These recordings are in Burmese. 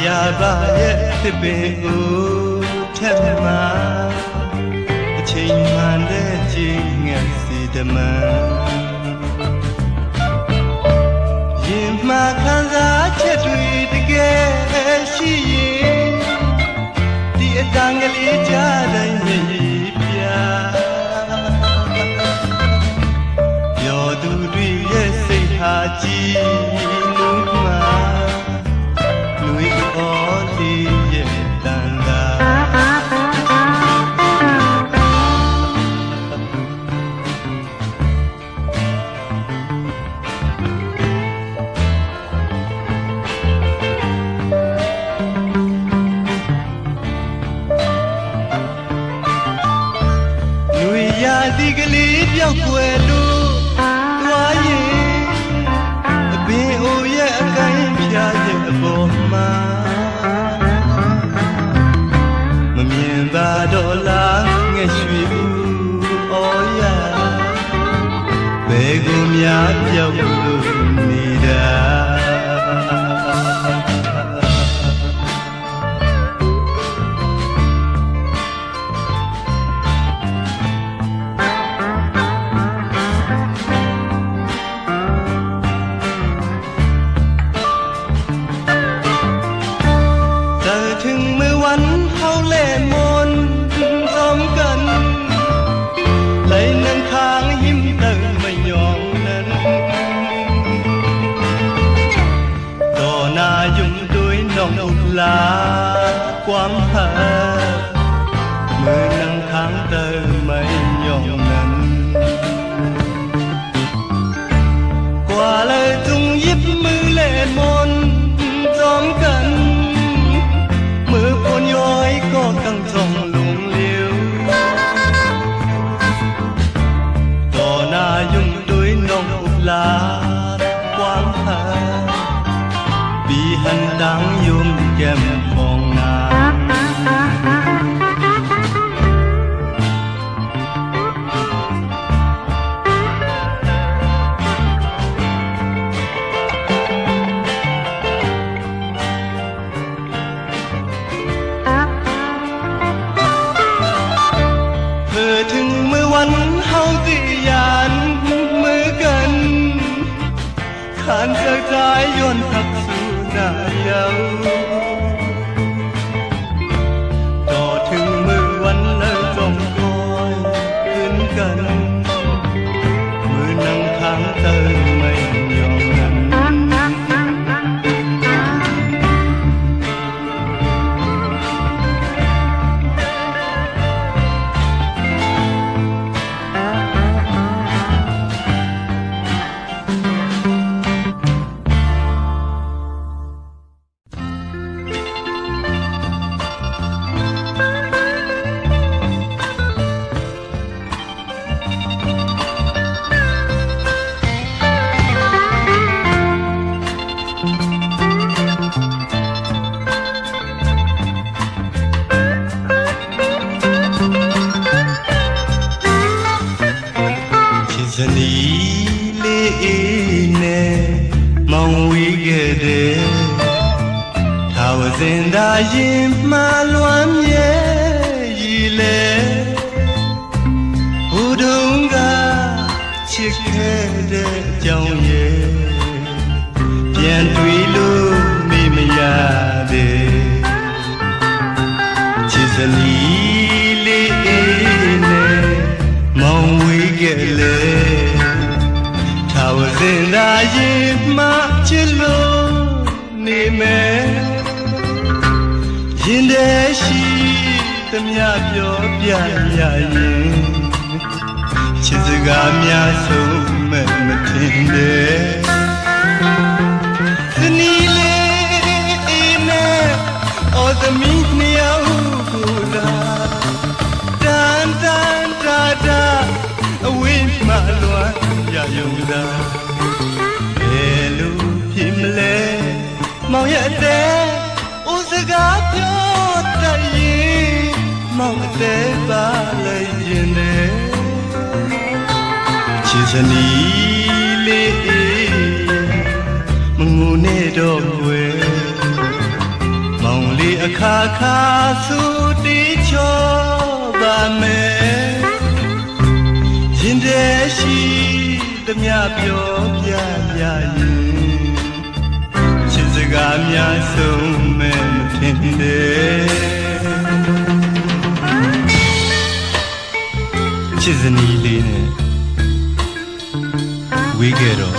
ya ba ye tibin u thet ma a chain man de jing ngat si de man yin ma khan sa chet twi tkae shi yin di a tang kali ja dai mi pya yo tu twi ye sai ha ji nu ma lui ko li ye tan daဒီကလေးပြောက်ွယ်လို့တွားရင်အပင်အိုရဲ့အကိုင်းဖြာရဲ့အပေါ်မှာမမြင်ပါတော့လားငှက်ရွှေဘူးအော်ရဘယ်ကိုများပြောက်လို့နေတာquán thở mưa nắng tháng tơ mây nhọn nần qua lời tung giúp mưa lệ môn gióm cận mưa phun nhói có căng dòng lùng liêu tò na dùng đôi nông lá quán thở bị hành đáng yum kem phong naถึงเมื่อวันเฮาสิยานมือกันขานเสื้อใจย้อนทักสู่หน้าเยาต่อถึงมือวันเลยต้องคอยขึ้นกันมือนั่งข้างเติมไม่ยอมนั้นဇနီးလေးနဲ့မောင်ဝေးခဲ့တဲ့ထာဝစင်သာရင်မှလွမ်းမြဲရည်လေဘုဒ္ဓံကချစ်ခဲ့တဲ့အကြောင်းရဲ့ပြန်တွေ့လို့မေ့မရတဲ့ချစ်ဇနီးလေးနဲ့မောင်ဝေးခဲ့လေထာဝစင်သာရင်မှချစ်လို့နေမယ်ရင်ထဲရှိသမျှပြောပြရရင်ချစ်စကားများဆုံးမဲ့မထင်တဲ့ဇနီးလေးနဲ့အော်သမီးနှစ်ယောက်ကိုလာတန်တန်တာတာအဝိမလွမ်းရယုံသာဘယ်လိုဖြစ်မလဲမောင်ရဲ့အသေးဦးစကားပြောတတ်ရင်မောင်အသေးပါလိုက်ရင်နဲ့ချစ်စနီးလေးမငုံနဲ့တော့ွယ် အခါခါဆူတီချောပါမယ်ရင်ထဲရှိသမျှပြောပြပြရင်ချစ်စကားများဆုံးမဲ့မထင်တယ်ချစ်စနီးလေးနဲ့ဝေးခဲ့တော့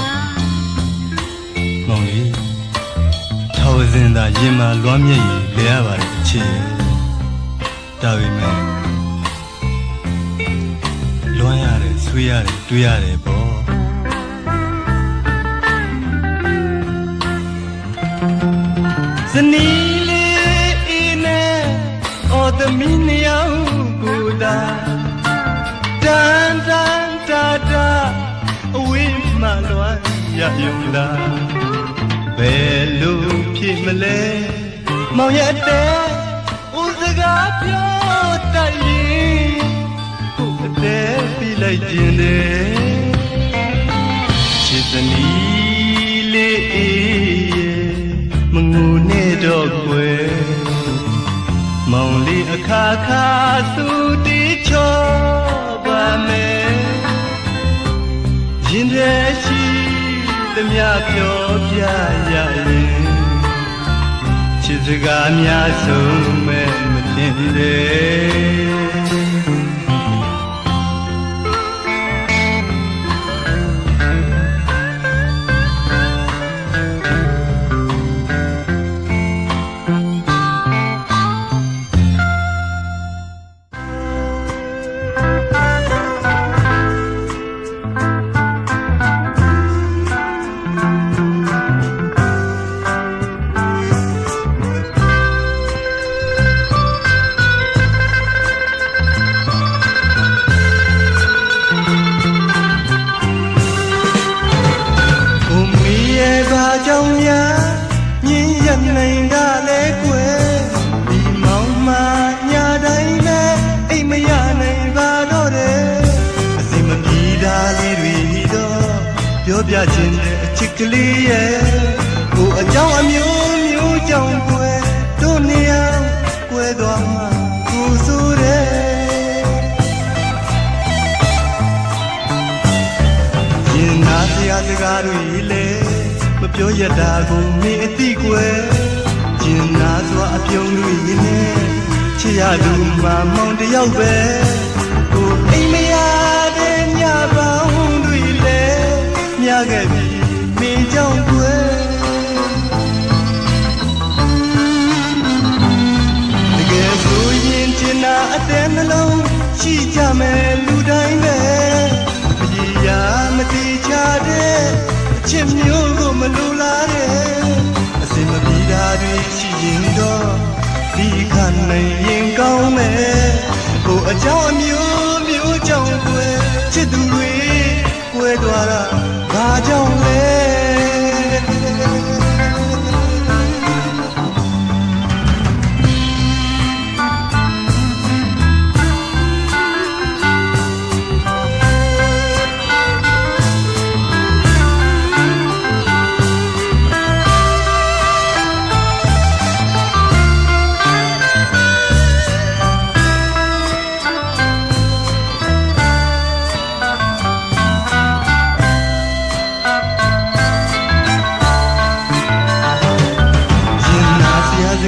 မောင်လေးထောက်စင်သာရင်မာလွမ်းမြေ့ရင်လဲရပါတယ်အချစ်ဒါပေမဲ့လွမ်းရတယ်ဆွေးရတယ်တွေးရတယ်ပေါ့ဇနီးလေးအင်းနဲ့အော်သမီးနှစ်ယောက်ကိုသာတန်တန်တာတာအဝေးမှလွမ်းရယုံလားဘယ်လိုဖြစ်မလဲမောင်ရဲ့တဲ့ဦးစကားပြောတတ်ရင်ကိုယ်အတဲ့ပြီးလိုက်ခြင်းတယ်ချစ်စနီးလေးမငိုနဲ့တော့ကွယ်မောင်လေးအခါခါသူတီချောပါမယ်ရင်ထဲရှိသမျှပြောပြရရင်ချစ်စကားများဆုံးမဲ့မတင်တယ်ကြောင့်များညင်ရနိုင်ကလည်းကွယ်ဒီမောင်မညာတိုင်းနဲ့အိမ်မရနိုင်ပါတော့တယ်အစင်မပြေတာလေးတွေတော့ပြောပြခြင်းတဲ့အချစ်ကလေးရဲ့ကိုအကြောင်းအမျိုးမျိုးကြောင့်ကွယ်တို့နေအောင်ကွယ်သွားမှကိုဆိုတယ်ရင်နာစရာစကားတွေလေမပြောရတာကိုမင်းအသိကွယ်ကျင်နာစွာအပြုံးတွေနဲ့ချစ်ရသူမှမောင်တယောက်ပဲကိုအိမ်မရတဲ့ညပေါင်းတွေလည်းမြခဲ့ပြီမင်းကြောင့်ကွယ်တကယ်ဆိုရင်ကျင်နာအတဲ့နှလုံးရှိကြမယ်လူတိုင်းပဲမကြီးရမတိချတဲ့ချစ်မျိုးကိုမလိုလားတဲ့အစင်မပြေတာတွေရှိရင်တော့ဒီခါနိုင်ရင်ကောင်းမယ်ကိုအကြောင်းအမျိုးမျိုးကြောင့်ကွယ်ချစ်သူတွေကွယ်သွားတာဘာကြောင့်လဲ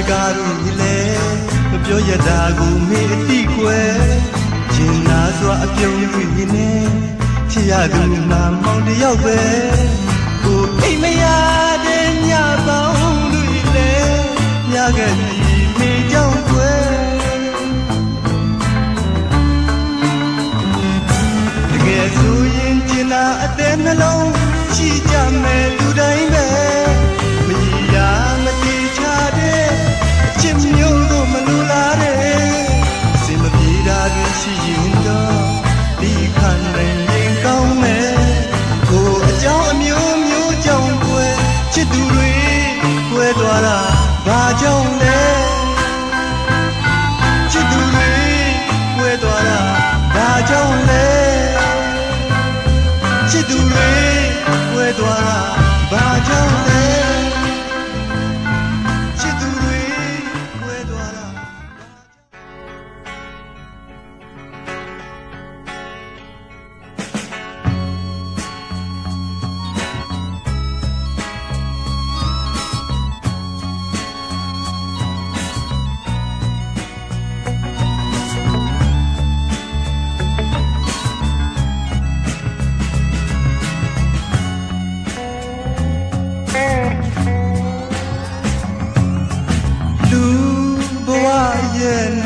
စကားတွေလည်းမပြောရတာကိုမင်းအတိကွယ်ကျင်နာစွာအပြုံးတွေနဲ့ချစ်ရသူမှမောင်တယောက်ပဲကိုအိမ်မရတဲ့ညပေါင်းတွေလည်းညခဲ့ပြီမင်းကြောင့်ကွယ်တကယ်ဆိုရင်ကျင်နာအတဲ့နှလုံးရှိကြမယ်လူတိုင်းပဲမကြီးရမတိချတဲ့ချစ်မျိုးကိုမလိုလားတဲ့အစင်မပြေတာတွေရှိရင်တော့ဒီခါနိုင်ရင်ကောင်းမယ်ကိုအကြောင်းအမျိုးမျိုးကြောင့်ကွယ်ချစ်သူတွေကွယ်သွားတာဘာကြောင့်လဲချစ်သူတွေကွယ်သွားတာဘာကြောင့်လဲချစ်သူတွေကွယ်သွားတာဘာကြောင့်လဲချစ်သူတွေကွယ်သွား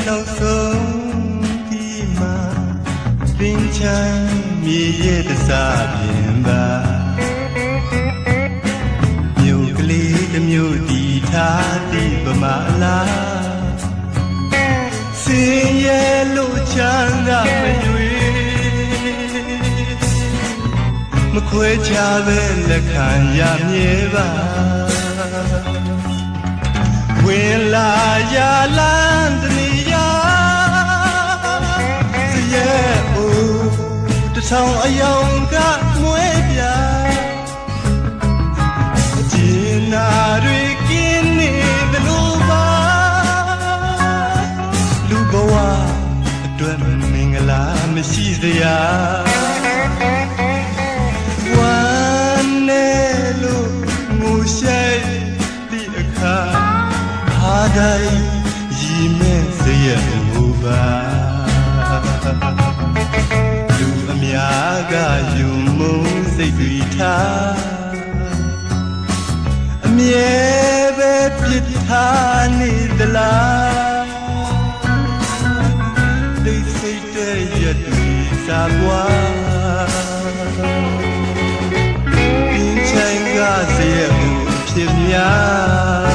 နောက်ဆုံးဒီမှာသင်ချမ်းမြေရဲ့တစားပြင်ပါမြို့ကလေးတစ်မြို့တီထားဒီပမာလားစင်ရဲ့လို့ချမ်းသာမရွေမခွဲခြားပဲလက်ခံရမြဲပါဝင်လာရလန်းတနေရစရဲ့အိုတထောင်အယောင်ကမွေးပြအကျဉ်းနာတွေကင်းနေသလိုပါလူဘဝအတွက်မင်္ဂလာမရှိစရာဝမ်းနဲ့လို့ငိုရှိုက်သည့်အခါအားတိုင်းရည်မဲ့စရမှုပါလူအများကယုံမုန်းစိတ်တွေထားအမြဲပဲပြစ်ထားနေသလားဒိတ်စိတ်တဲ့ရတွေစာပွားပြင်းချင်ကစရမှုဖြစ်များ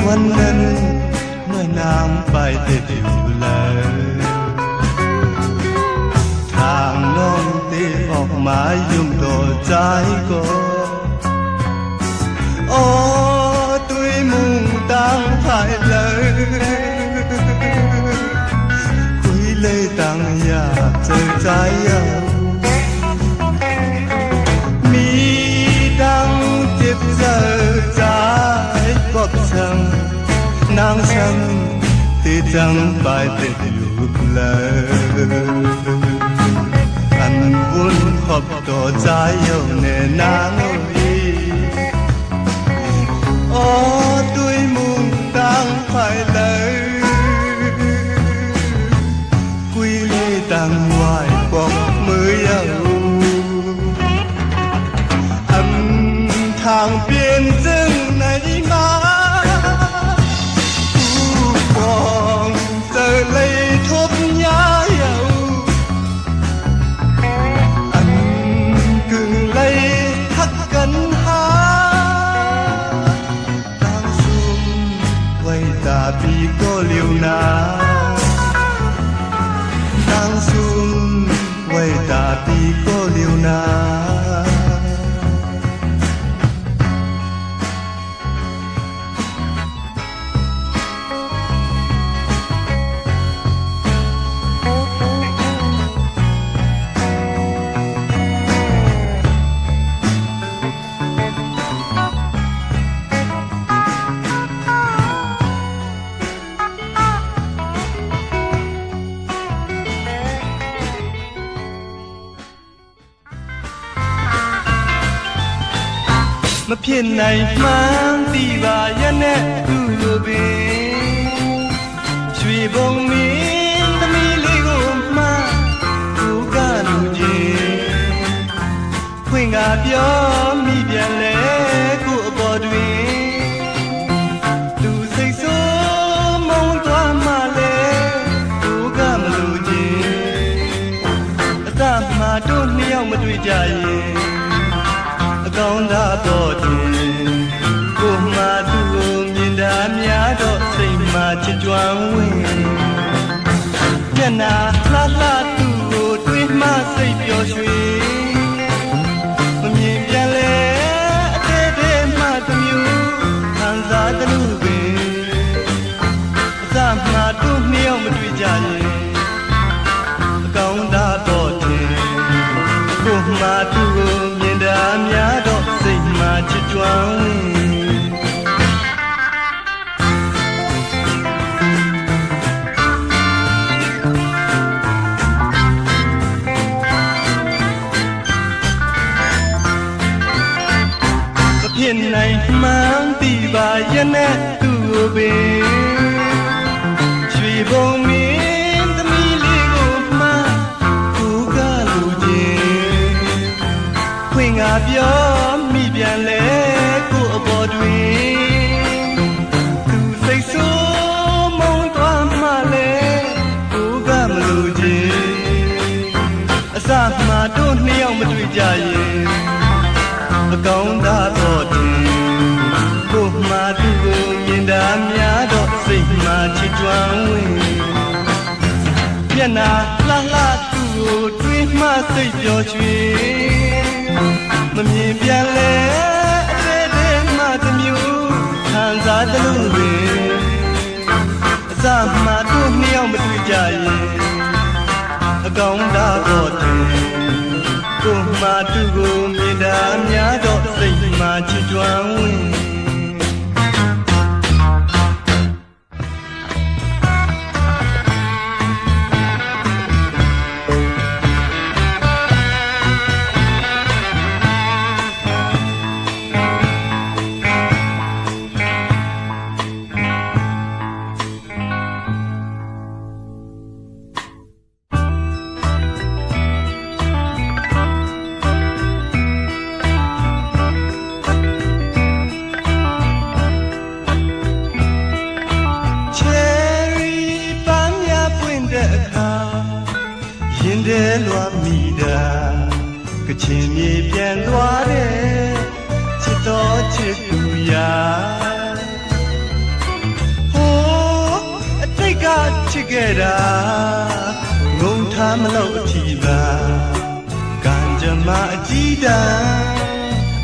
วันนั้นเมื่อน้ำไปติดอยู่เลยทางน้องตีออกมายุ่งต่อใจก็โอ้ตุยมุ่งตั้งภายเลยคุยเลยตั้งอยากเจอใจมีดังเจ็บเจอใจบอกฉันนางฉันที่จังไปติดอยู่เลยอันวุ่นขอบต่อใจอยู่ในนางอีโอ้ตุยมุ่งตั้งไปเลยคุยเลยตั้งไว้บอกมืออยู่อันทางเปลี่ยนจึงในมาlấy thuốc nhá dầu anh cứ lấy thắt cánh há đang xuống quay ta vì có liều nào đang xuống quay ta vì có liều nàoမဖြစ်နိုင်မှန်းသိပါရဲ့နဲ့သူ့လိုပင်ရွှေဘုံမင်းသမီးလေးကိုမှကိုကလူချင်းဖွင့်ကပြောမိပြန်လဲကိုအပေါ်တွင်သူစိတ်ဆိုးမုန်းသွားမှလဲကိုကမလူချင်းအသမှာတို့နှစ်ယောက်မတွေ့ကြရင်ကောင်းတာတော့တင်ကိုမှသူ့ကိုမြင်တာများတော့စိတ်မှချစ်ကြွမ်းဝင်ညနာလှလှသူ့ကိုတွေ့မှစိတ်ပျော်ရွှင်မမြင်ပြန်လဲအသေးသေးမှတစ်မျိုးခံစားသလိုပင်အစမှတို့နှစ်ယောက်မတွေ့ကြရင်အကောင်းတာတော့တင်ကိုမှသူ့ကိုမြင်တာများတော့ ကျွမ်းဖြစ်နိုင်မှန်းသိပါရဲ့နဲ့သူ့ကိုပင်ရွှေဘုံမင်းသမီးလေးကိုမှကိုကလူချင်းခွင့်ငါပြောမိပြန်လဲကိုအပေါ်တွင်သူစိတ်ဆိုးမုန်းသွားမှလဲကိုကမလူချင်းအစမှတို့နှစ်ယောက်မတွေ့ကြရင်အကောင်းသာတော့တင်ကိုမှသူ့ကိုမြင်တာများတော့စိတ်မှချစ်ကြွမ်းဝင်မျက်နာလှလှသူ့ကိုတွေးမှစိတ်ပျော်ရွှင်မမြင်ပြန်လဲအသေးသေးမှတစ်မျိုးခံစားသလိုပင်အစမှတို့နှစ်ယောက်မတွေ့ကြရင်အကောင်းသာတော့တင်ကိုမှသူ့ကိုမြင်တာများတော့စိတ်မှချစ်ကြွမ်းဝင်တဲ့လွာမိတာကချင်မြေပြန်သွားတဲ့ချစ်တော်ချစ်သူရာဟိုးအတိတ်ကချစ်ခဲ့တာငုံထားမလို့အထီပါကံကြမ္မာအကြီးတန်း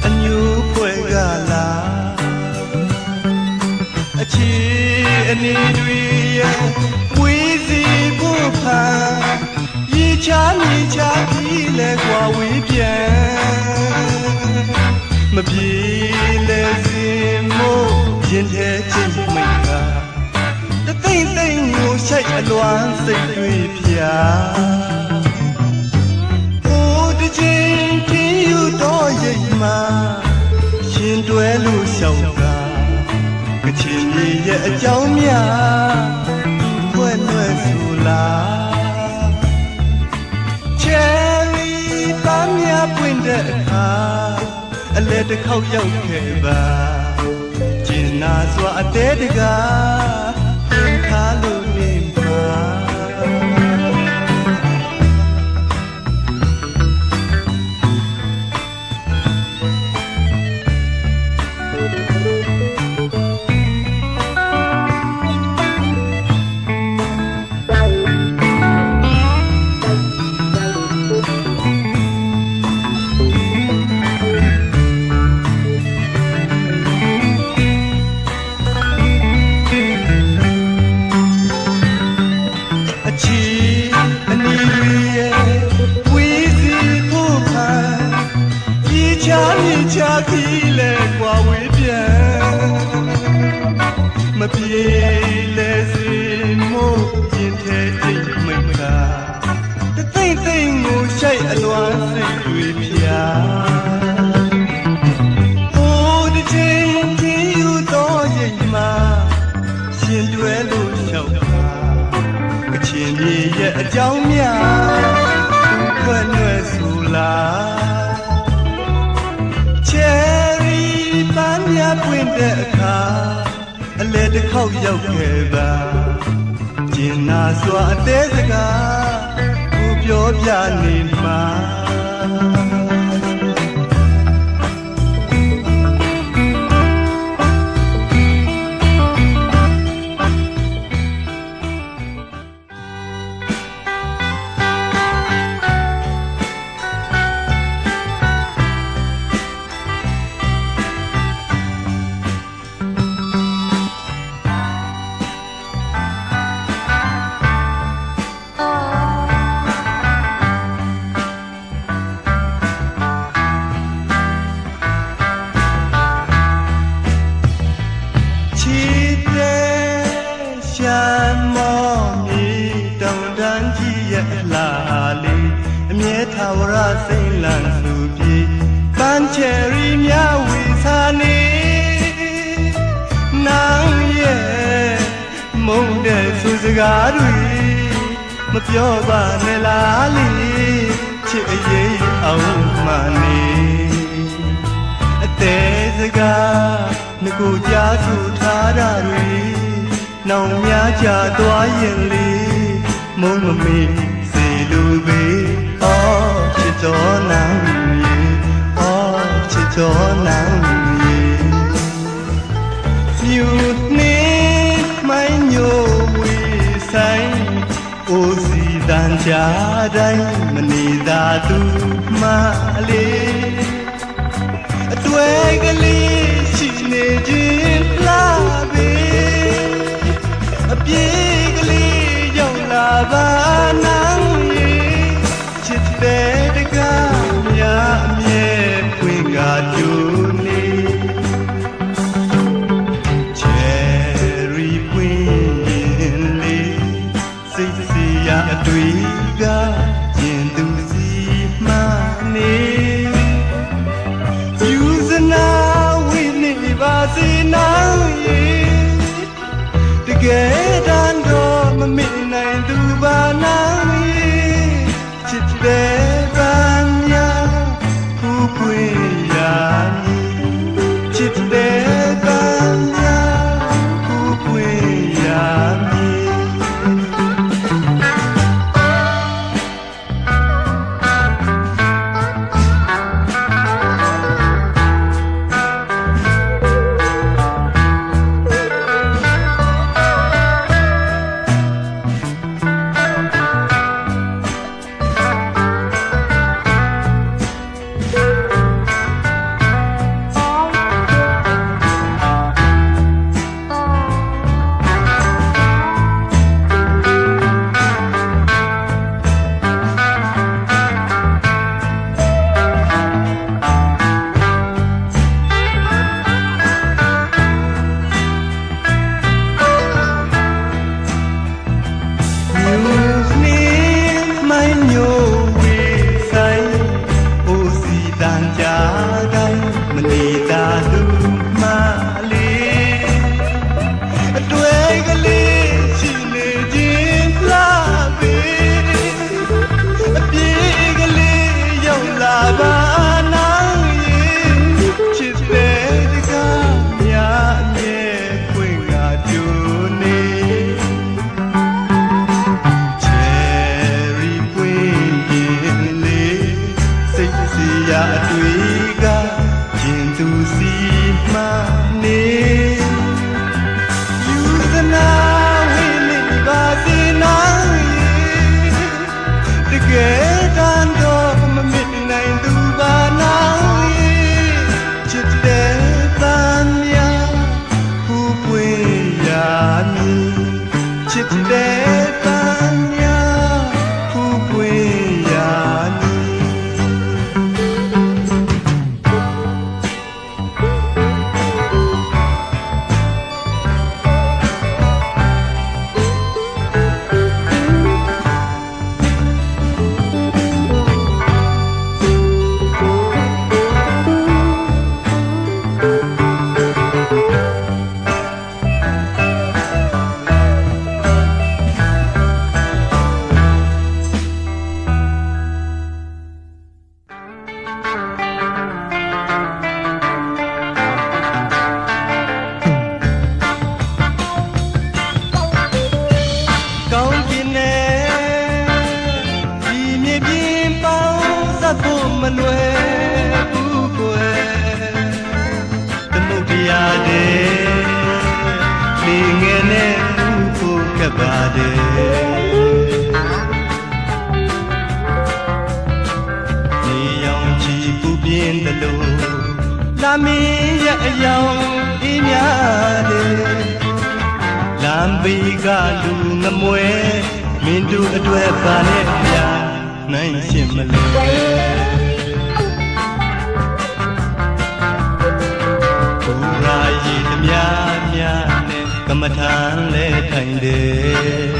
အညိုးဖွဲကလာအချစ်အနေတွေရဲ့ဝေးစီဖို့ဖန်ချာမြေချာပြီးလဲကွာဝေးပြန်မပြေလဲစင်မို့ရင်ထဲချင်းမိတ်ကတသိမ့်သိမ့်ကိုရှိုက်အလွမ်းစိတ်တွေပြဟိုးတစ်ချိန်ထင်းယူတော့ရိတ်မှာရှင်တွဲလို့ရှောက်တာကချင်ကြီးရဲ့အကြောင်းများဖွယ်လွယ်ဆိုလားပန်းများပွင့်တဲ့အခါအလဲတစ်ခေါက်ရောက်ခဲ့ပါကျင်နာစွာအသေးတကားပြန်ခါလို့နေမှာချာခီလဲကွာဝေးပြန်မပြေလဲစီမို့ရင်ထဲအိတ်မိတ်ကတသိမ့်သိမ့်ကိုရှိုက်အလွမ်းစိတ်တွေပြဟိုးတစ်ချိန်ချင်းယူတော့ရိတ်မှာရှင်တွဲလို့လျှောက်တာကချင်ကြီးရဲ့အကြောင်းများဖွယ်လွယ်ဆိုလားပွင့်တဲ့အခါအလဲတစ်ခေါက်ရောက်ခဲ့ပါကျင်နာစွာအသေးစကားကိုပြောပြနေမှာ စိမ့်လန့်စုပြေပန်းချယ်ရီများဝေစာနေနောင်ရဲ့မုန်းတဲ့သူစကားတွေမပြောပါနဲ့လားလေချစ်အရေးအောင်မှနေအသေးစကားငကိုကြားသူထားတာတွေနောင်များကြသွားရင်လေမုန်းမမေ့စေလိုပေအော်ချစ်တော်နောင်ရေအော်ချစ်တော်နောင်ရေမြူနေမိုင်းညိုဝေဆိုင်အိုစီတန်ချာတိုင်းမနေသာသူမလေးအတွေ့ကလေးရှိနေခြင်းလားပဲအပြေးကလေးရောက်လာပါနောင်ရေချစ်တဲ့တကားများအမြဲခွင့်ကကြိုနေချယ်ရီပွင့်ရင်လေးစိတ်စီရအတွေ့ကကျင်သူစီမှနေယူစနာဝိနေပါစေနောင်ရေတကယ်တမ်းတော့မမေ့နိုင်သူပါနောင်ရေချစ်တဲ့ပန်းများဖူးပွင့်ရမည်ချစ်တဲ့ပန်းများဖူးပွင့်ရမည်ကမ္မထာလဲထိုင်တယ်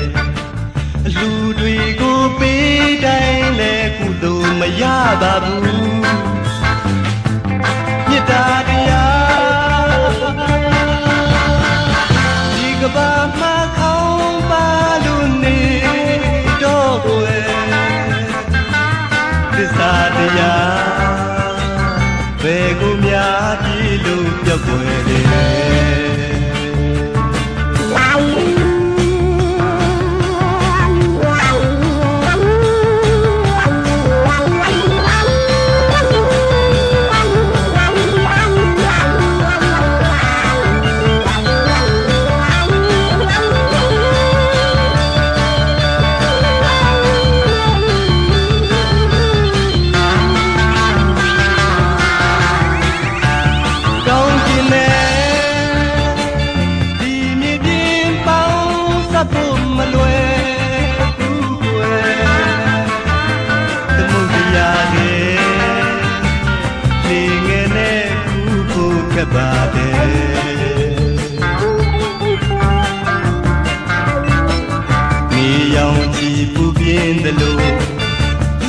လူတွေကိုပေးတိုင်းလဲကုသိုလ်မရ ပါဘူးမြတ်တာတရားဒီကဘာမှာခေါင်းပါလို့နေတော့ကိုယ်သစ္စာတရားဘယ်ကိုများကြည့်လို့ပြောက်ွယ်တယ်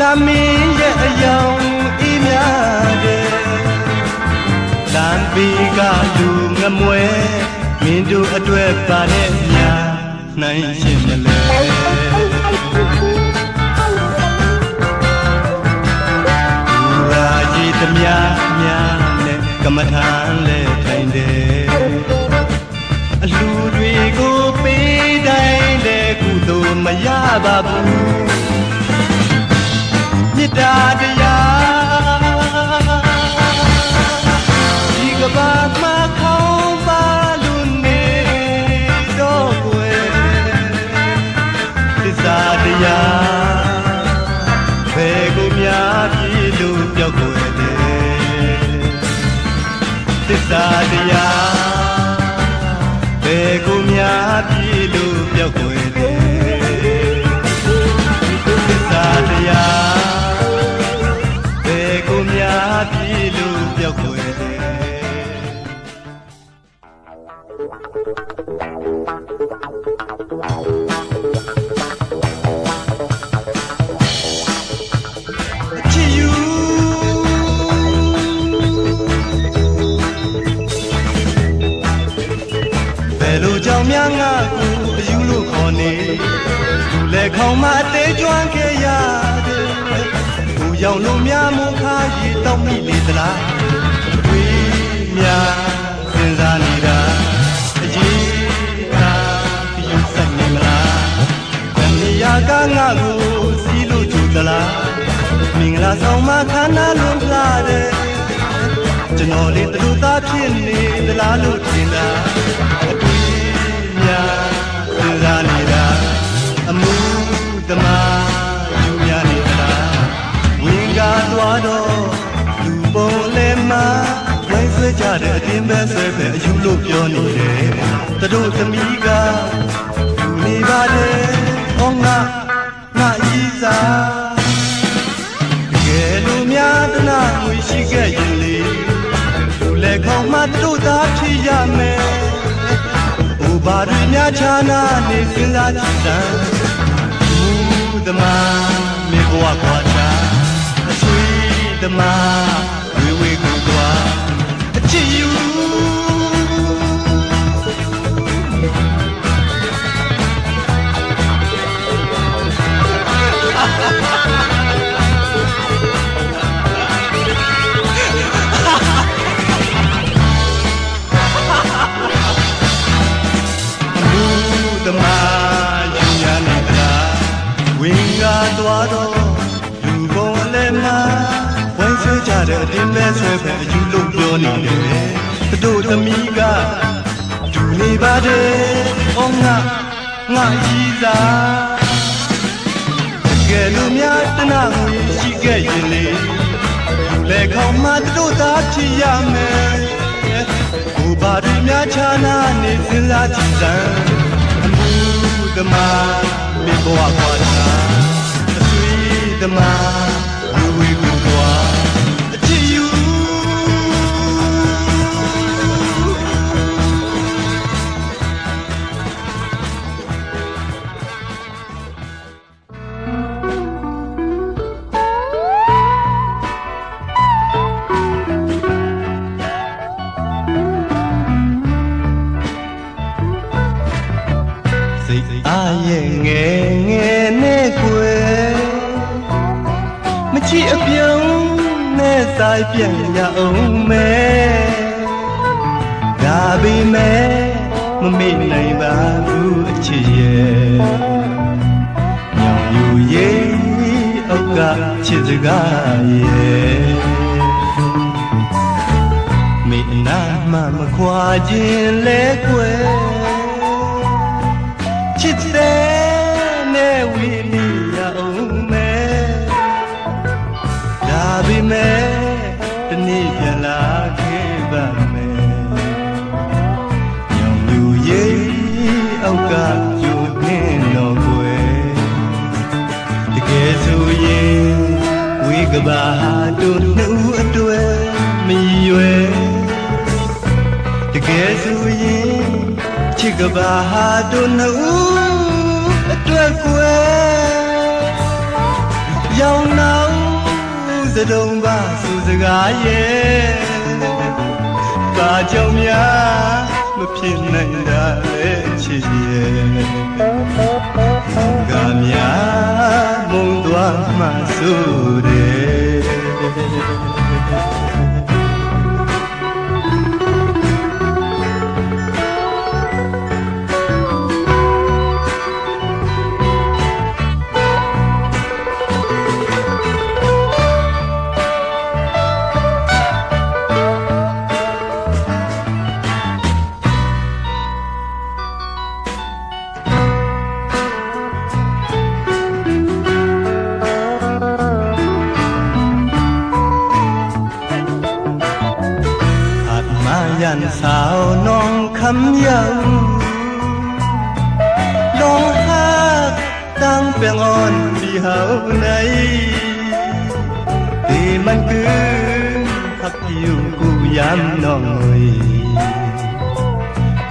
လာမင်းရဲ့အယောင်အေးများတယ်လမ်းဘေးကလူငမွဲမင်းတို့အတွက်ပါနဲ့များနိုင်ရှင်မလဲလူရာကြီးသမျှများနဲ့ကမ္မထာလဲထိုင်တယ်အလူတွေကိုပေးတိုင်းလဲကုသိုလ်မရပါဘူးမြတ်တာတရားဒီကဘာမှာခေါင်းပါလို့နေတော့ကိုယ်သစ္စာတရားဘယ်ကိုများပြီလို့ပြောက်ကိုယ်တယ်သစ္စာတရားဘယ်ကိုများပြီလို့ပြောက်ကိုယ်တယ်သစ္စာတရားပြီလို့ပြောက်ွယ်တယ်အချစ်ယူဘယ်လိုကြောင့်များငါ့ကိုအယူလို့ခေါ်နေလူလက်ခေါင်းမှာအသေးကျွမ်းခဲ့ရတယ်ရောင်လုံးများမုန်းခါရီတောင်းမိလေသလားဝေးများစဉ်းစားနေတာအရေးသာပြုဆိုင်နေမလားဘယ်နေရာကငါ့ကိုစီးလို့ကြိုသလားမင်္ဂလာဆောင်မှာခန္ဓာလွန်ပြတယ်ကျွန်တော်လေးသူသားဖြစ်နေသလားလို့ထင်တာအတွေးများစဉ်းစားနေတာအမှုသမားယူရနေသလားသွားတော့လူပုံလဲမှာဝိုင်းဆွဲကြတဲ့အတင်းပဲဆွဲပဲအယူလို့ပြောနေတယ်သူတို့သမီးကလူနေပါတယ်ဟောငါကြီးစားတကယ်လို့များတနာငွေရှိခဲ့ရင်လေလူလက်ခေါင်းမှာတို့သားဖြစ်ရမယ်ဥပါရများချာနာနေစဉ်းစားကြည့်စမ်းလူသမားမေဘဝကွာချာသမားဝေဝေကူသွားအချစ်ယူလူသမားယူရနေသလားဝင်းကားသွားတော့လူပုံလည်းမှာဆွဲကြတဲ့အတင်းပဲဆွဲပဲအယူလို့ပြောနေတယ်သူတို့သမီးကဒူနေပါတယ်အော်ငါကြီးစားတကယ်လို့များတနာငွေရှိခဲ့ရင်လေလက်ခေါင်းမှာသူတို့သားဖြစ်ရမယ်ဟိုဘာတွေများချာနာနေစဉ်းစားကြည့်စမ်းအမှုသမားမေဘဝကွာတာအဆွေသမားဝေဝေကူသွား တိုင်းပြန်ရအောင်မယ်ဒါပေမဲ့မမေ့နိုင်ပါဘူးအချစ်ရဲ့ညောင်ယူရဲ့အောက်ကချစ်စကားရဲ့မိနာမှမခွာခြင်းလဲကွယ်ချစ်တဲ့နဲ့ဝီနေရအောင်မယ်ဒါပေမဲ့တနေ့ပြန်လာခဲ့ပါမယ်ညောင်ယူရဲ့အောက်ကကျိုးနှင်းတော့ကွယ်တကယ်ဆိုရင်ဝေကဘာတို့နှုတ်အတွဲမရွယ်တကယ်ဆိုရင်ချစ်ကဘာတို့နှုတ်အတွက်ကွယ်ရောင်နောင်စတုံးပါစုစကားရဲ့ပါကြောင့်များမဖြစ်နိုင်တာလေချစ်ရဲ့ကများမုံသွားမှဆိုတယ်ยันสาวน้องคำยาวน้องฮักตั้งเปียงอ่อนที่เฮาในที่มันคือฮักอยู่กูย้ำน้อง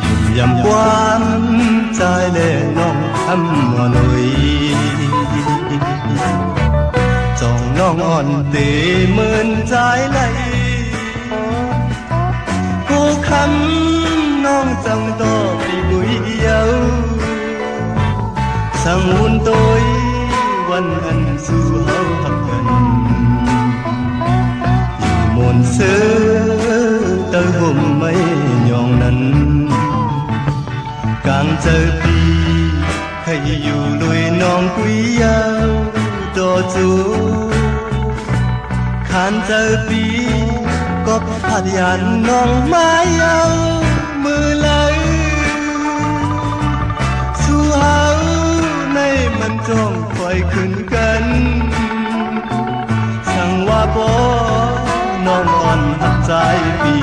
อยู่ย้ำความใจและน้องคำอ่อนจองน้องอ่อนตีเหมือนใจไหลคำน้องจังต่อปีบุยเยาสังวุ่นตัววันอันสู่เฮาหักกันอยู่มนเสือเติมห่มไม่ยองนั้นกลางเจอปีให้อยู่ลอยน้องกุยเยาต่อจูขานเจอปีก็พัดยันน้องไม้เอามือเลยสู่เฮาในมันจ้องคอยขึ้นกันสั่งว่าบ่น้องอ่อนหักใจปี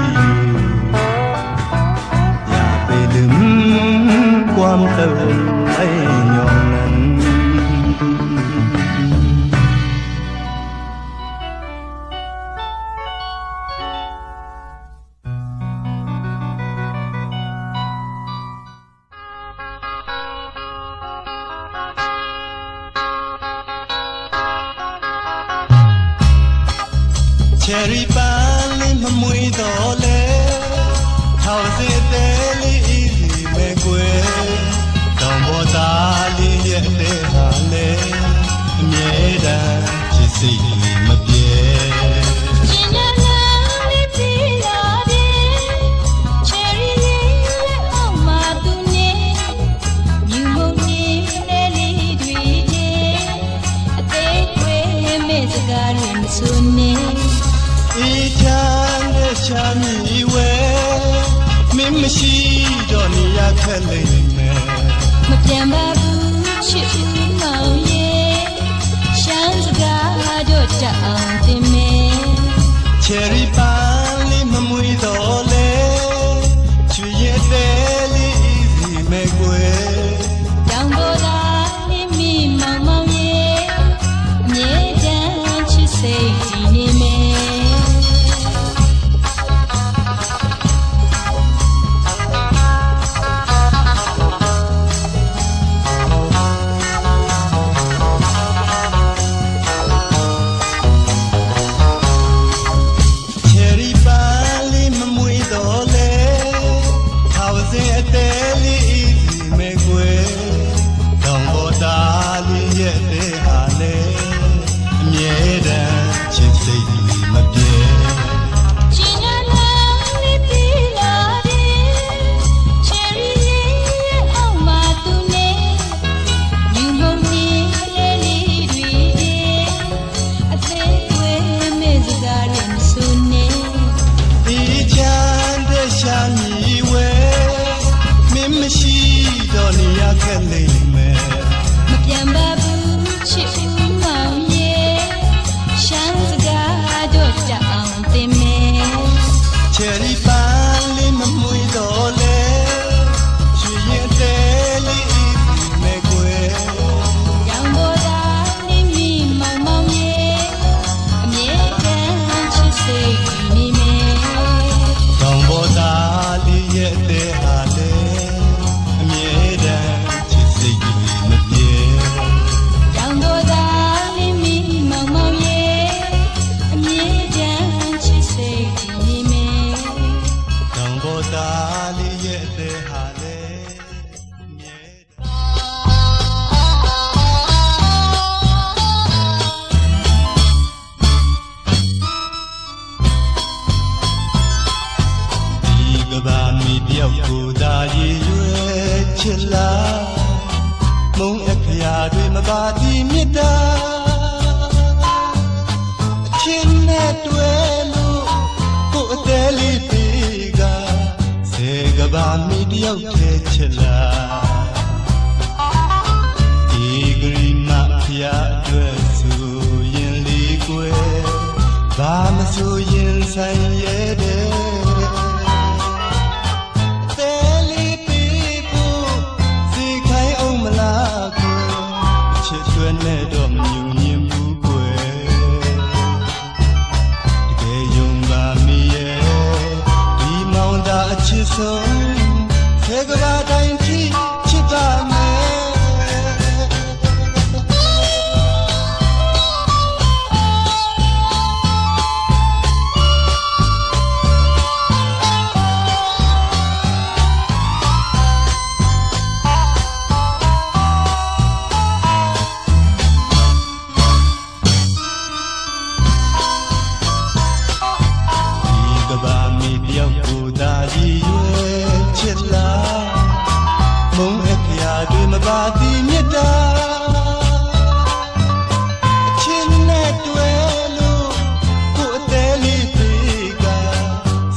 อย่าไปลืมความเติมไอ้ยองนั้นเชอรี่ปานลิมมวยต่อเลเท่าเสียเตลีอีสีแม่กวยต้องบ่ตาลีเลี้ยเตหาเลเมียดาจิตสีมาเปียชามีเวมิมชีดอนิยาแค่เลยแม่มาเปลี่ยนบาบูชิบเมาเย่ฉันสกาโดดจะเอาติเมเชอรี่ปานลิมมุยต่อเลช่วยเย็ดเดลีอีสีแม่กวยดังโบราณมีเมาเมาเย่เมียจันชิเซจีนี่แม่ လိမ့်မယ်မပြန်ပါဘူးချစ်ဦးမောင်ရဲ့ရှမ်းစကားတို့ကြအောင်သင်မယ်ချယ်ရီပန်းလေးမမွေတော့လေရွှေရင်တဲလေးမဲ့ကွယ်ရောင်ပေါ်သားလေးမိမောင်မောင်ရဲ့အမြဲတမ်းချစ်စိတ်နေမယ်တောင်ပေါ်သားလေးရဲ့တဲ့ဟာလေအမြဲတမ်းချစ်စိတ်မပြေရောင်ပေါ်သားလေးမိမောင်မောင်ရဲ့အမြဲတမ်းချစ်စိတ်နေမယ်တောင်ပေါ်သားလေးရဲ့တဲ့ဟာလေအမြဲကဘာမီပြောက်ကိုသာရည်ရွယ်ချစ်လာမုံအခရာတွေမပါတီမြတ်တာအချင်းနဲ့တွေ့လို့ကိုယ်အသေးလေးပြီးကစေကဘာမီတယောက်တည်းချစ်လာဒီဂရီမဖျားအတွက်ဆိုရင်လေးကွယ်ဘာမဆိုရင်ဆိုင်ရဲ့တဲ့နဲ့တော့မညူညင်ဘူးကွယ်တကယ်ယုံပါမီရဲ့ဒီမောင်တာအချစ်ဆုံးဆေကဘာတိုင်းထိချစ်ပါမယ်မုံအခရာတွေမပါတီမြတ်တာအချင်းနဲ့တွေ့လို့ကိုယ်အသေးလေးပြီးက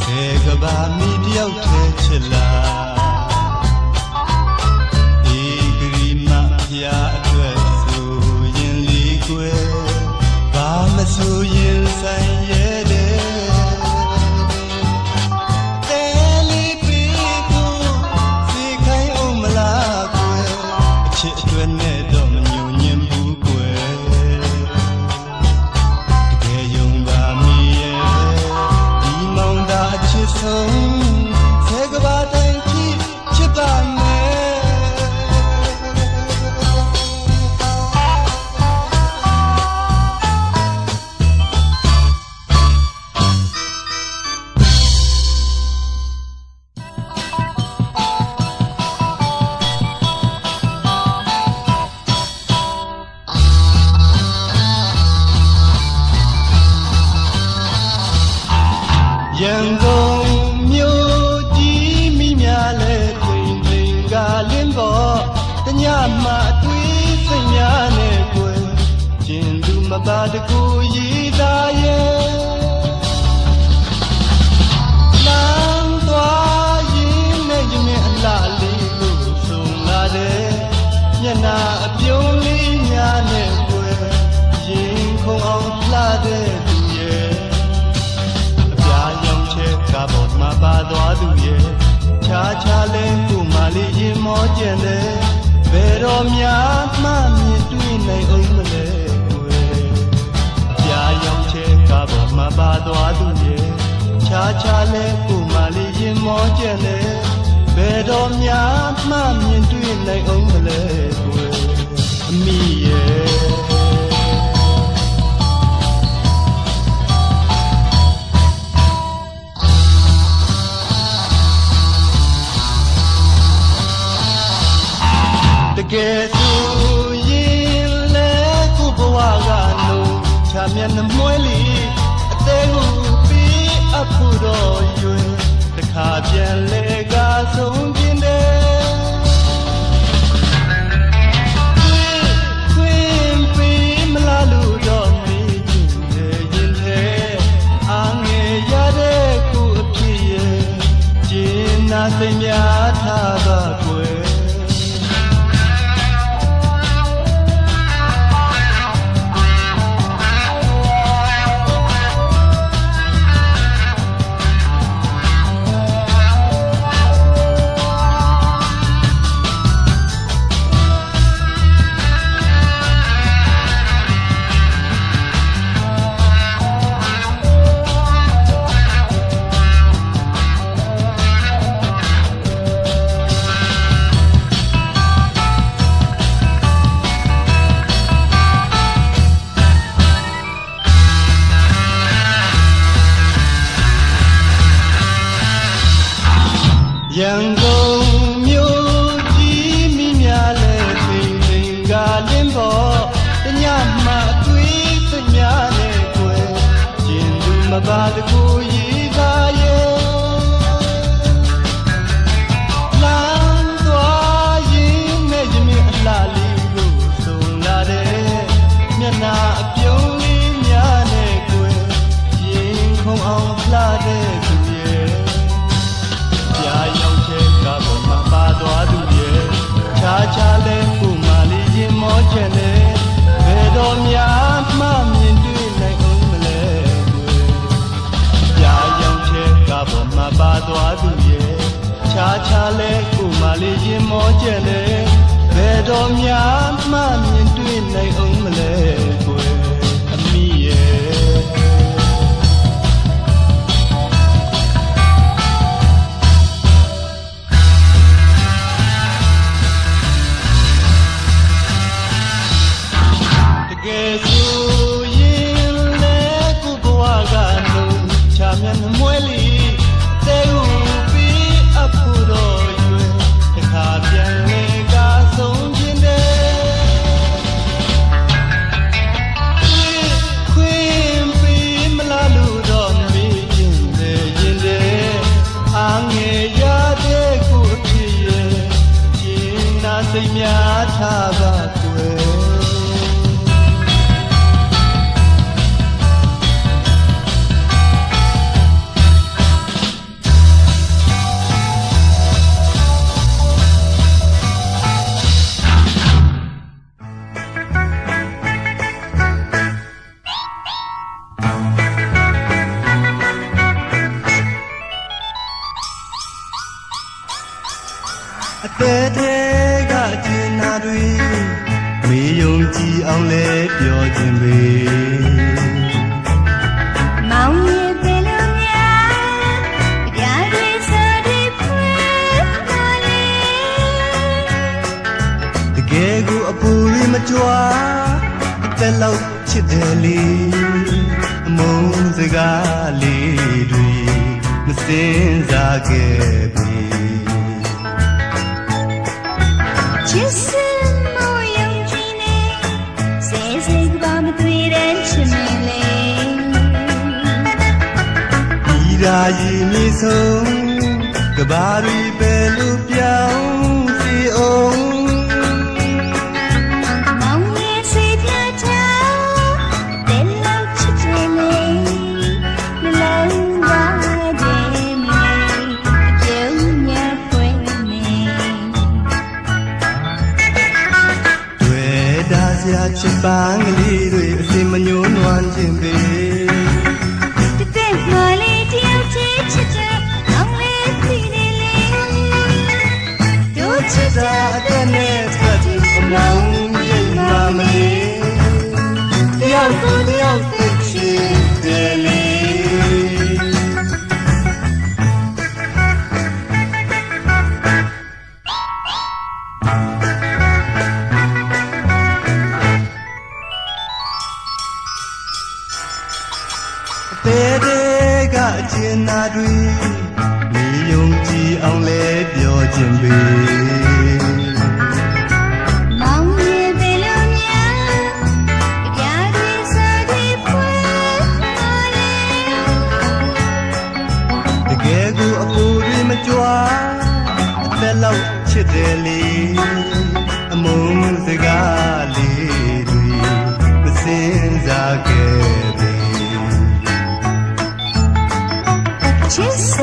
စေကဘာမီတယောက်တည်းချစ်လာဒီဂရီမဖျားအတွက်ဆိုရင်လေးကွယ်ဘာမဆိုရင်ဆိုင်ရဲ့တဲ့ချစ်အတွက်နဲ့တော့မညူညင်ဘူးကွယ်တကယ်ယုံပါမီရဲ့ဒီမောင်တာအချစ်ဆုံးစေကဘာတိုင်းထိချစ်ပါမယ်ရန်ကုန်မြို့ကြီးမိများလဲတွင်တွင်ကလင်းပေါ်တညမှအတွေးစိတ်များနဲ့ကွယ်ကျင်သူမပါတကူရည်သားရဲ့လမ်းသွားရင်းနဲ့ရင်းအလားလေးလို့ဆုံလာတဲ့မျက်နှာအပြုံးလေးများနဲ့ကွယ်ရင်ခုန်အောင်လှတဲ့သူရဲ့ကားပေါ်မှာပါသွားသူရဲ့ခြားခြားလဲကိုမလေးရင်မောကျင်တယ်ဘယ်တော့များမှမြင်တွေ့နိုင်အောင်မလဲကွယ်ပြာရောင်ချဲကားပေါ်မှာပါသွားသူရဲ့ခြားခြားလဲကိုမလေးရင်မောကျင်တယ်ဘယ်တော့များမှမြင်တွေ့နိုင်အောင်မလဲကွယ်အမိရဲ့တကယ်ဆိုရင်လဲကိုဘဝကလုံးချာမျက်နှာမွှဲလီအသေးကိုပြီးအဖို့တော့ရွယ်တခါပြန်လဲကဆုံးကျင်တယ်ခွင်ပြီးမလားလို့တော့မေးချင်တယ်ရင်ထဲအားငယ်ရတဲ့ကိုအဖြစ်ရဲ့ကျင်နာစိတ်များထားပါကွယ် ရန်ကုန်မြို့ကြီးမိများလဲသိသိကလင်းပေါ်တညမှတွေးစများလဲကွယ်ကျင်သူမပါတကူရေးသားရဲ့လမ်းသွားရင်နဲ့ရမင်းအလှလေးကိုဆုံလာတဲ့မျက်နှာအပြုံးလေးများနဲ့ကွယ်ရင်ခုန်အောင်လှတဲ့သူရဲ့ရောက်ချက်ကပေါ်မှာပါသွားသူရဲ့ခြားခြားလဲကိုမလေးရင်မောချင်တယ်ဘယ်တော့များမှမြင်တွေ့နိုင်အောင်မလဲရောက်ချက်ကပေါ်မှာပါသွားသူရဲ့ခြားခြားလဲကိုမလေးရင်မောချင်တယ်ဘယ်တော့များမှမြင်တွေ့နိုင်အောင်မလဲအမိရဲ့မွဲလီတဲဟုပြီးအဖို့တော်ရွယ်တခါပြန်လေကဆုံးခြင်းတဲ့ခွင်ပြီးမလားလို့တော့မေးခြင်းတဲ့ရင်တဲ့အငယ်ရတဲ့ကိုအဖြစ်ရဲ့ရှင်နာစိတ်များထားပါကွယ်အသေးသေးကကျင်နာတွေမေယုံကြည်အောင်လဲပြောခြင်းပဲမောင်ရဲ့ပင်လုံးများကြားတွေစတွေဖွင့်ပါလေတကယ်ကိုအပူရီမကြွားအသက်လောက်ချစ်တယ်လေအမုန်းစကားလေးတွေမစင်စားခဲ့ပြီချစ်စမိုးယုံကြည်နေစေစေကဘာမတွေ့တဲ့ချစ်မလေးဒီရာရင်မြေဆုံးကဘာရီပဲလို့ပြောင်းစီအောင်မောင်ရဲ့စိတ်ပြတ်ချတဲ့လောက်ချစ်တယ်လေမလုံးပါတဲ့မေအပြုံးများဖွင့်နေဆရာချစ်ပန်းကလေးတွေအစင်မညှိုးနွမ်းခြင်းပဲတသက်မလေးတယောက်ချစ်ချစ်တဲ့အောင်လေးသိနေလေတို့ချစ်တာအသက်နဲ့သက်တူအမောင်းရိပ်မှမလေးတယောက်ကိုတယောက်သိချစ်တယ်လေတဲတဲကအကျဉ်းနာတွေမိယုံကြည်အောင်လဲပြောခြင်းပဲမောင်ရဲ့ပင်လုံးများကြားတွေစတွေဖွင့်ပါလေတကယ်ကိုအပူတွေမကြွားအသက်လောက်ချစ်တယ်လေအမုန်းစကားလေးတွေမစင်စားခဲ့ချစ်စ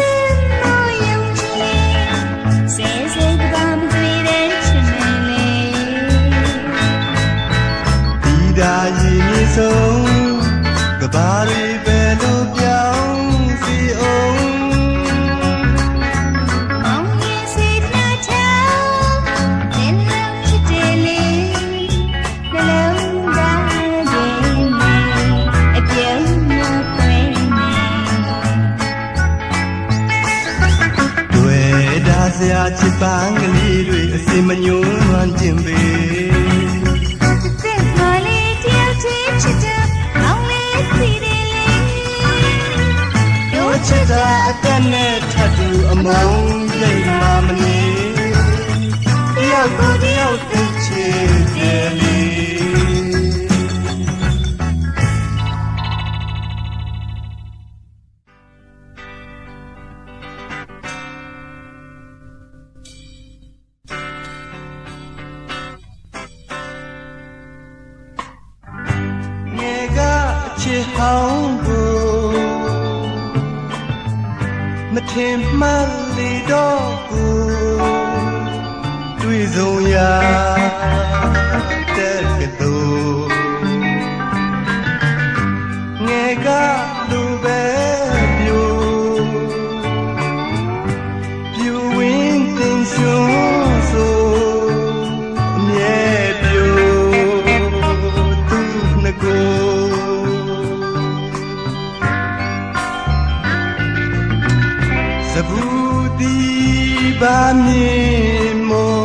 မိုးယုံကြည်စေစေကဘာမတွေ့တဲ့ချစ်မလေးဒီဒါရင်မြေဆုံးကဘာရီပဲလို့ပြောင်းစီအောင်မောင်ရဲ့စိတ်နှချောင်းတဲ့လောက်ချစ်တယ်လေနှလုံးသားရဲ့မေအပြုံးများဖွင့်ဆရာချစ်ပန်းကလေးတွေအစင်မညှိုးနွမ်းခြင်းပဲသက်မလေးတယောက်ချစ်ချစ်တဲ့အောင်လေးသိတယ်လေတို့ချစ်တာအသက်နဲ့ထပ်တူအ မုန်းရိပ်မှမနေတယောက်ကိုတယောက်သိချစ်တယ်လေချစ်ဟောင်းကိုမထင်မှတ်လေတော့ကိုတွေ့ဆုံရာတဲ့ကတော်ငယ်ကလူပဲပြိုပြူဝင်းတင်ရှုံးဆိုအမြဲပြိုသူနှကိုဘူးဒီပါမြေမော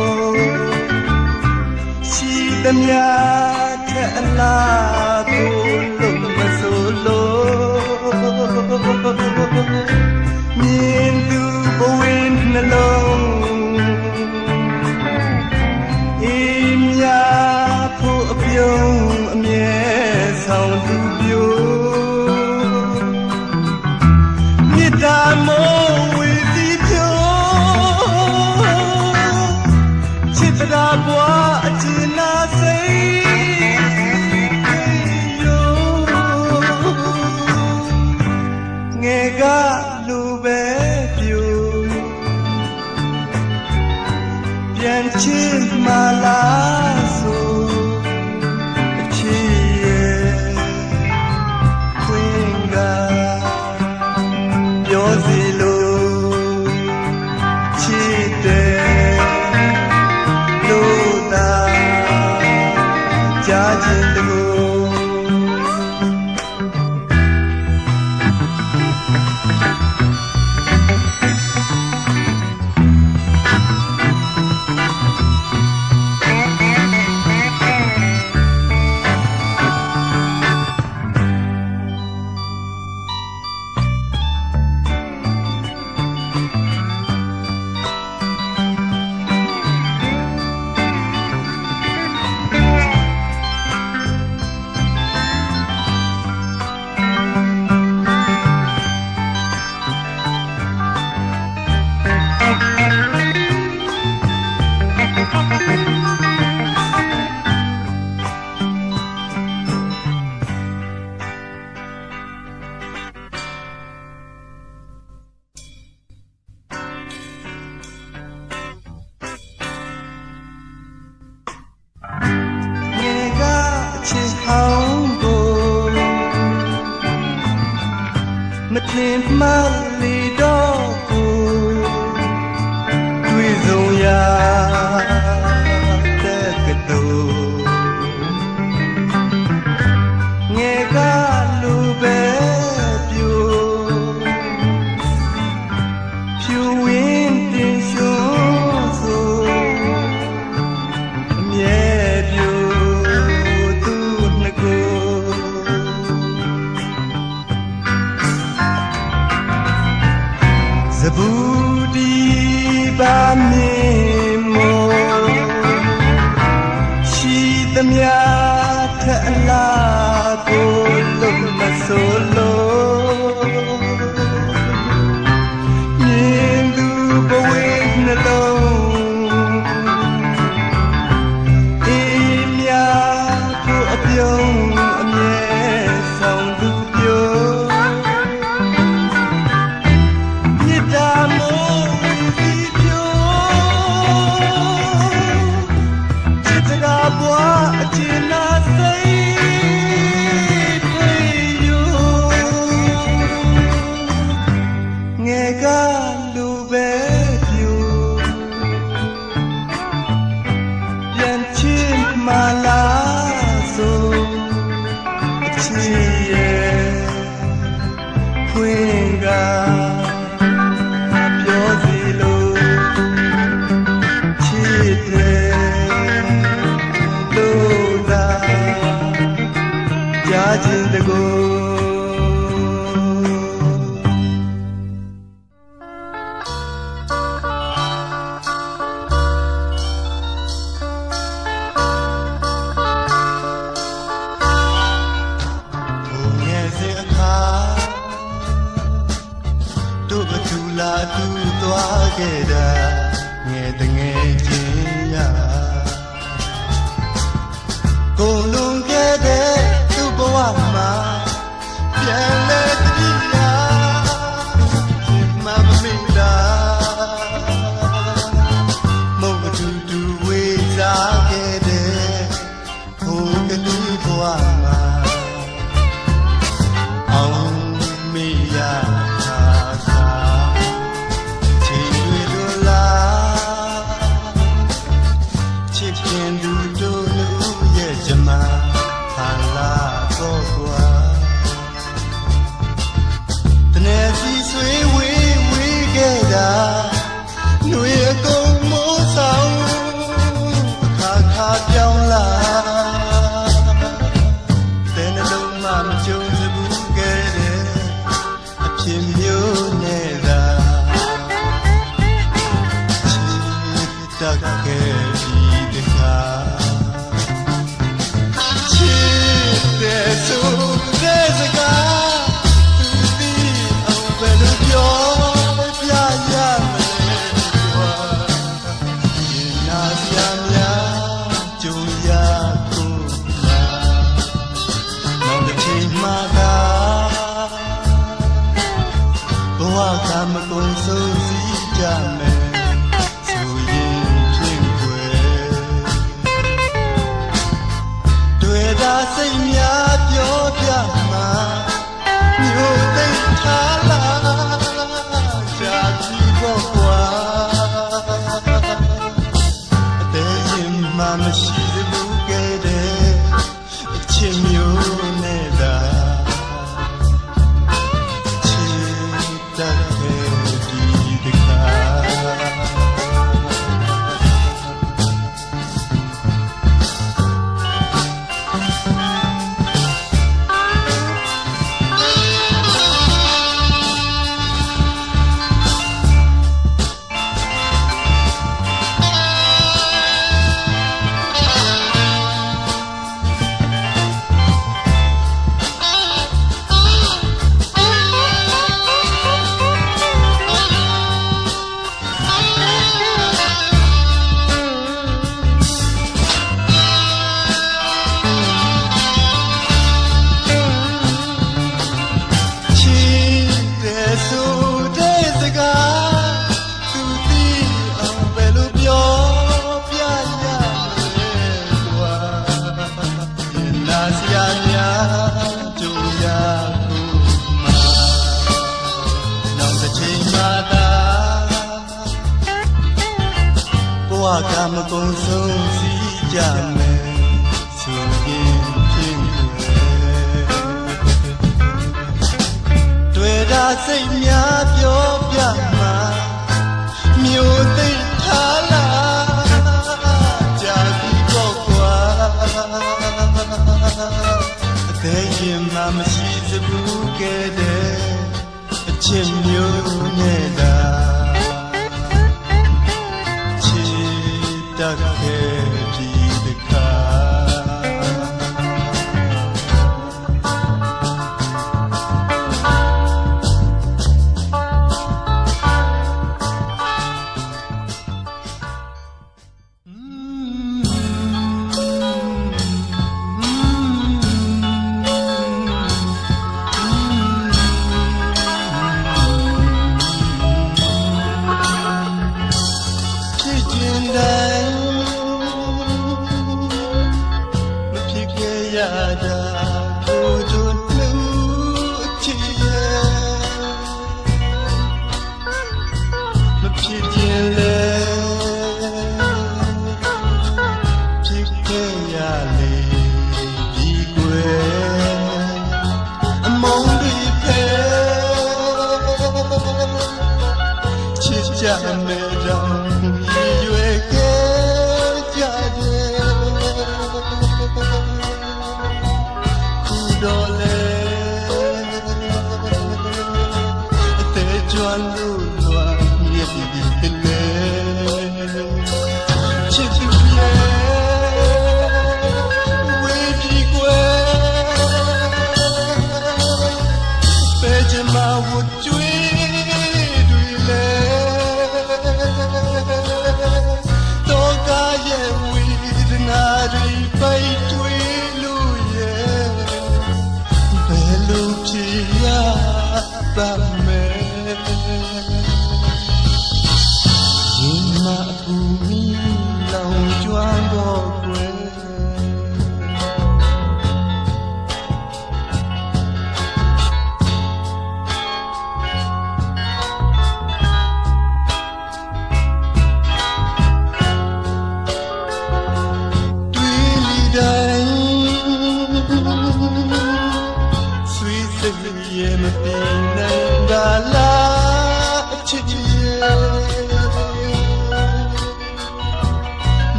ရှိသမျှထက်အလားကိုလုံးမဆိုလို့မြင်သူဘဝင်းနှလုံးအေးမြဖို့အပြုံးအမြဲဆောင်သူပြိုမြစ်တာမောတာဘွားအကျဉ်းနာစိတ်ငယ်ကလူပဲပြူပြန်ချစ်မလားဆိုအချစ်ရဲ့ခွင့်ကပြောစီလို့ချစ်တယ်ကြားခြင်းတကူမထင်မှတ်လေတော့ကိုတွေ့ဆုံရာတဲ့ကတော်ငယ်ကလူပဲပြိုဖြူဝင်းတင်ရှုံးဆိုအမြဲပြိုသူနှကိုစဘူးဒီပါမြေမောရှိသမျှထက်အလားကိုလုံးမဆိုလို့မြင်သူဘဝနှလုံးအေးမြဖို့အပြုံးအမြဲဆောင်သူပြောမလာဆိုအချစ်ရဲ့ခွင့်ကပြောစီလို့ချစ်တယ်လို့သာကြားခြင်းတကူ တို့ဘသူလာသူသွားခဲ့တာငယ်တငယ်ချင်းရကိုလုံးခဲ့တဲ့သူ့ဘဝမှာပြန်လဲတတိယမမမိတာမုံတူတူဝေးစားခဲ့တဲ့ဟိုကလေးဘဝမှာအောင်မေရမကုံဆုံးစည်းကြမယ်ဆိုရင်ဖြင့်ွယ်တွေ့တာစိတ်များပြောပြမှာမြို့သိထားလာကြာပြီပေါ့ကွာအသေးရင်မှမရှိဘူးခဲ့တဲ့အချစ်မျိုးနဲ့သာကမကုံဆုံးစည်းကြမယ်ဆိုရင်ဖြင့်တွေ့တာစိတ်များပြောပြမှာမြို့သိထားလာကြာပြီပေါ့ကွာအသေးရင်မှမရှိစဘူးခဲ့တဲ့အချစ်မျိုးနဲ့သာတတ်ခဲ့ဒီတခါ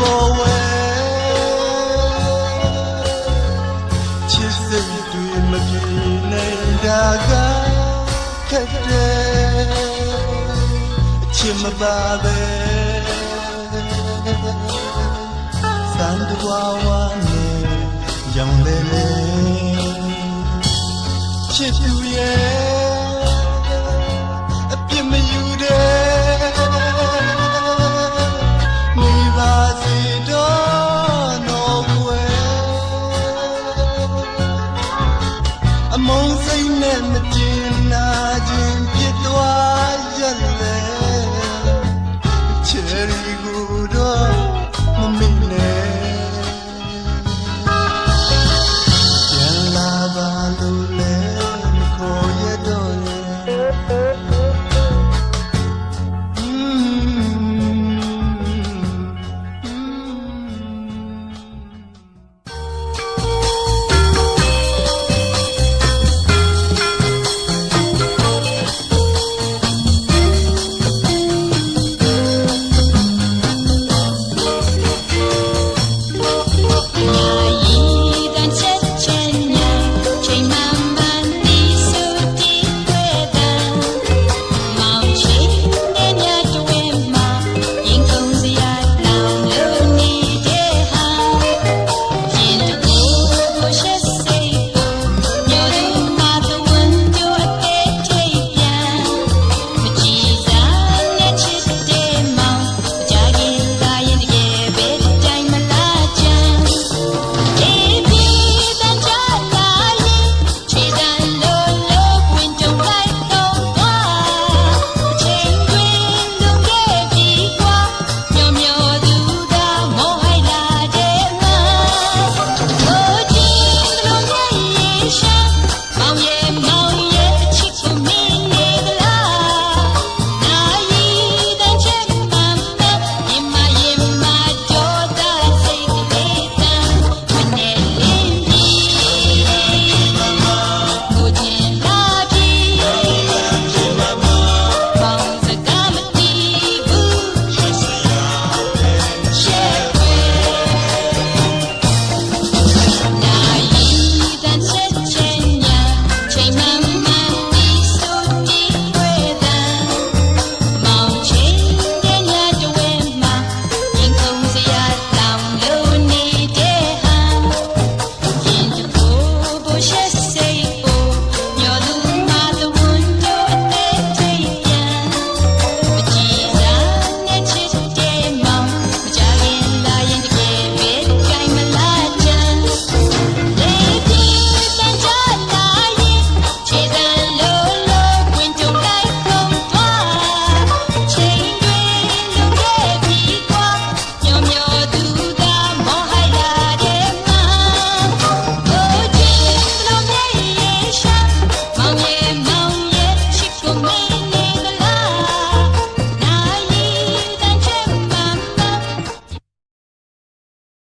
ပေါ်ဝဲချစ်စိတ်တွေမပြေနိုင်တာကခက်တဲ့အချစ်မပါပဲစံတဝါဝါနဲ့ရောင်လဲလဲချစ်သူရဲ့အပြစ်မယူတဲ့နေပါစေတော့နော်ကွယ်အမုန်းစိတ်နဲ့မကျင်နာခြင်းဖြစ်သွားရက်လေချယ်ရီကို